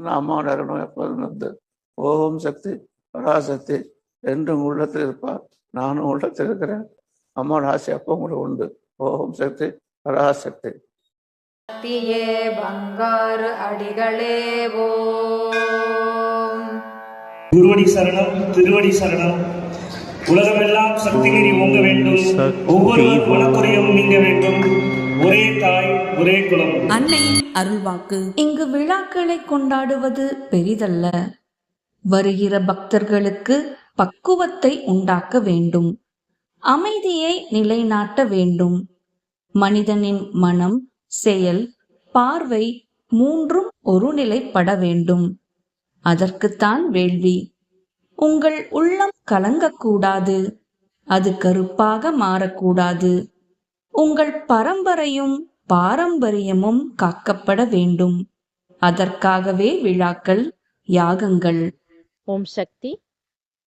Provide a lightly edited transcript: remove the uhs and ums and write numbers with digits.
அம்மாவோட அருணும் எப்போதும் இருந்து ஓம் சக்தி பராசக்தி என்றும் உள்ளத்தில் இருப்பார். நானும் உள்ளத்தில் இருக்கிறேன். அம்மாவோட ஆசை அப்போ கூட உண்டு. ஓம் சக்தி பராசக்தி. சக்தியே பங்காரு அடிகளே ஓம். குருவடி சரணம், திருவடி சரணம். உலகமெல்லாம் சக்தி நெறி ஓங்க வேண்டும். ஒவ்வொரு குலக்குறையும் நீங்க வேண்டும். ஒரே தாய் ஒரே குலம். அன்னையின் அருள்வாக்கு. இங்கு விழாக்களை கொண்டாடுவது பெரிதல்ல. வருகிற பக்தர்களுக்கு பக்குவத்தை உண்டாக்க வேண்டும். அமைதியை நிலைநாட்ட வேண்டும். மனிதனின் மனம், செயல், பார்வை மூன்றும் ஒருநிலைப்பட வேண்டும். அதற்குத்தான் வேள்வி. உங்கள் உள்ளம் கலங்கக்கூடாது. அது கருப்பாக மாறக்கூடாது. உங்கள் பரம்பரையும் பாரம்பரியமும் காக்கப்பட வேண்டும். அதற்காகவே விழாக்கள், யாகங்கள். ஓம் சக்தி.